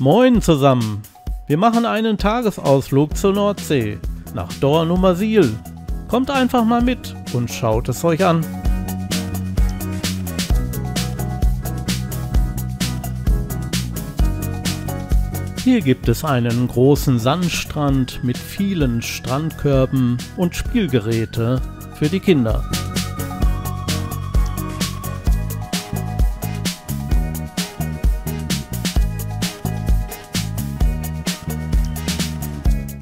Moin zusammen! Wir machen einen Tagesausflug zur Nordsee, nach Dornumersiel. Kommt einfach mal mit und schaut es euch an. Hier gibt es einen großen Sandstrand mit vielen Strandkörben und Spielgeräte für die Kinder.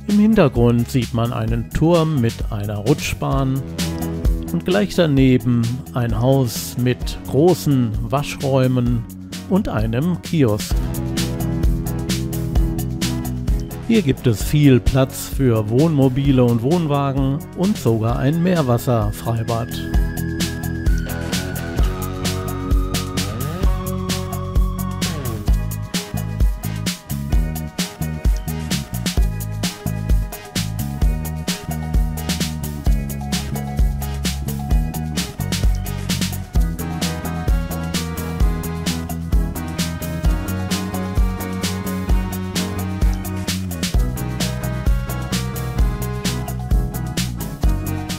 Im Hintergrund sieht man einen Turm mit einer Rutschbahn und gleich daneben ein Haus mit großen Waschräumen und einem Kiosk. Hier gibt es viel Platz für Wohnmobile und Wohnwagen und sogar ein Meerwasserfreibad.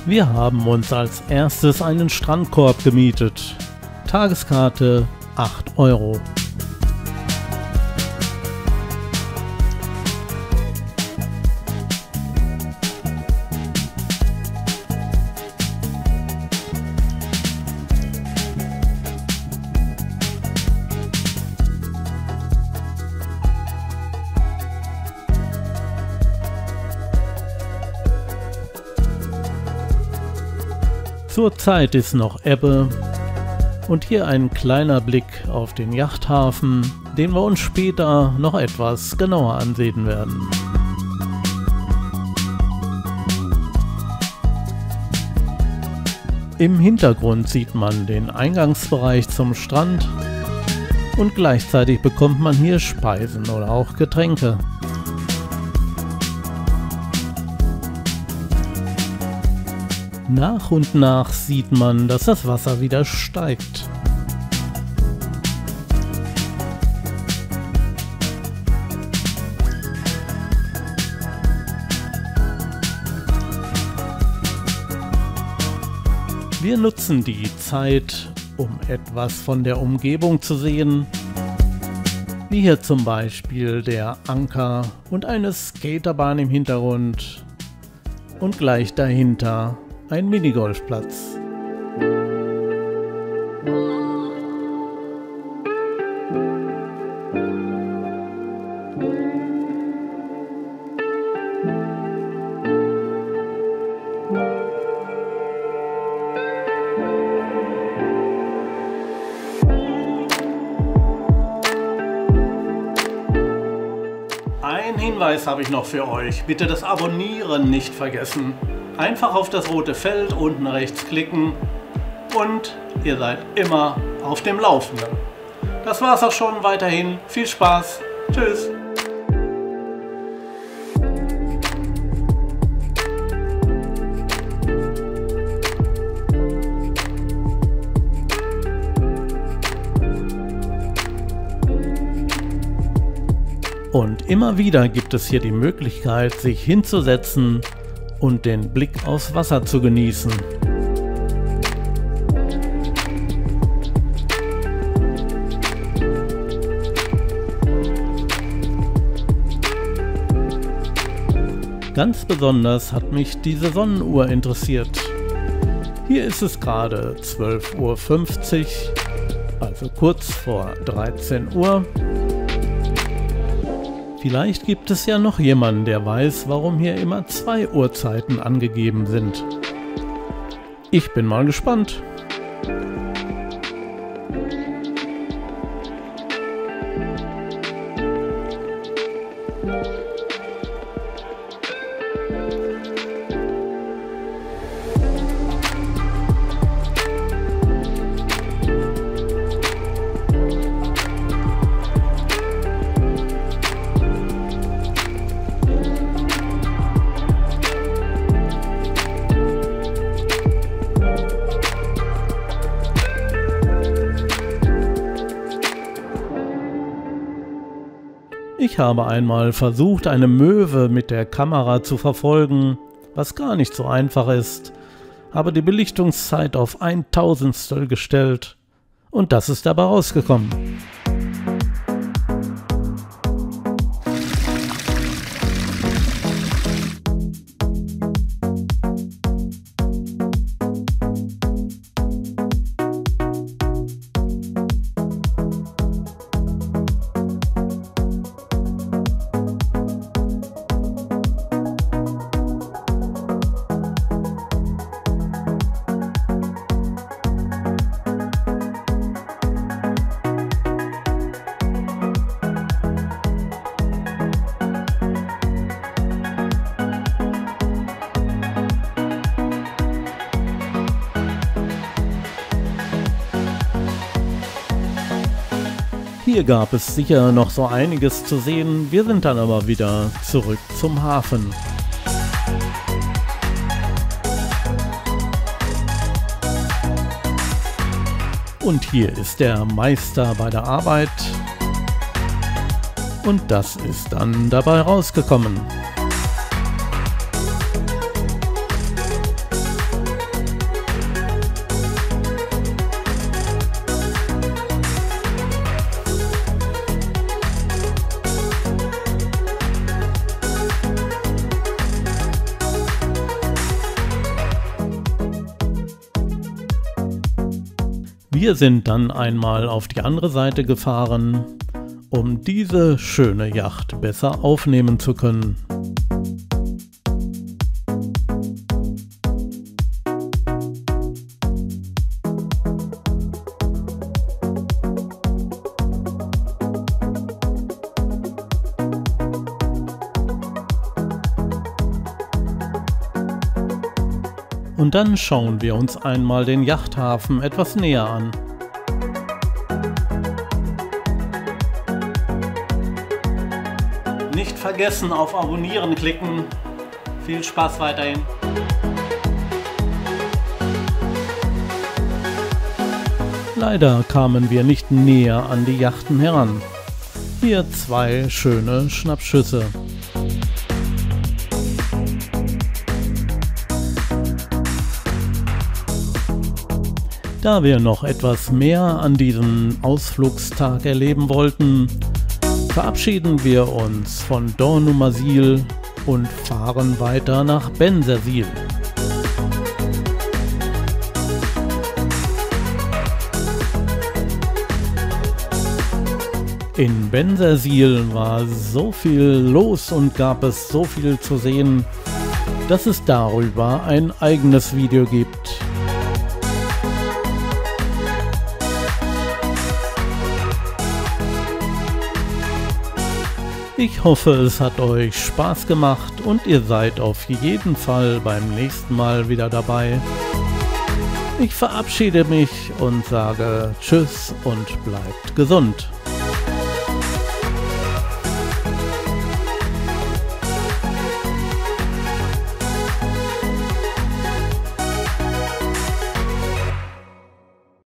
Wir haben uns als erstes einen Strandkorb gemietet. Tageskarte 8 €. Zurzeit ist noch Ebbe und hier ein kleiner Blick auf den Yachthafen, den wir uns später noch etwas genauer ansehen werden. Im Hintergrund sieht man den Eingangsbereich zum Strand und gleichzeitig bekommt man hier Speisen oder auch Getränke. Nach und nach sieht man, dass das Wasser wieder steigt. Wir nutzen die Zeit, um etwas von der Umgebung zu sehen, wie hier zum Beispiel der Anker und eine Skaterbahn im Hintergrund und gleich dahinter ein Minigolfplatz. Ein Hinweis habe ich noch für euch. Bitte das Abonnieren nicht vergessen. Einfach auf das rote Feld unten rechts klicken und ihr seid immer auf dem Laufenden. Das war's auch schon. Weiterhin viel Spaß. Tschüss. Und immer wieder gibt es hier die Möglichkeit, sich hinzusetzen und den Blick aufs Wasser zu genießen. Ganz besonders hat mich diese Sonnenuhr interessiert. Hier ist es gerade 12:50 Uhr, also kurz vor 13 Uhr. Vielleicht gibt es ja noch jemanden, der weiß, warum hier immer 2 Uhrzeiten angegeben sind. Ich bin mal gespannt. Ich habe einmal versucht, eine Möwe mit der Kamera zu verfolgen, was gar nicht so einfach ist, habe die Belichtungszeit auf 1/1000 gestellt und das ist dabei rausgekommen. Hier gab es sicher noch so einiges zu sehen, wir sind dann aber wieder zurück zum Hafen. Und hier ist der Meister bei der Arbeit und das ist dann dabei rausgekommen. Wir sind dann einmal auf die andere Seite gefahren, um diese schöne Yacht besser aufnehmen zu können. Und dann schauen wir uns einmal den Yachthafen etwas näher an. Nicht vergessen auf Abonnieren klicken. Viel Spaß weiterhin. Leider kamen wir nicht näher an die Yachten heran. Hier zwei schöne Schnappschüsse. Da wir noch etwas mehr an diesem Ausflugstag erleben wollten, verabschieden wir uns von Dornumersiel und fahren weiter nach Bensersiel. In Bensersiel war so viel los und gab es so viel zu sehen, dass es darüber ein eigenes Video gibt. Ich hoffe, es hat euch Spaß gemacht und ihr seid auf jeden Fall beim nächsten Mal wieder dabei. Ich verabschiede mich und sage Tschüss und bleibt gesund.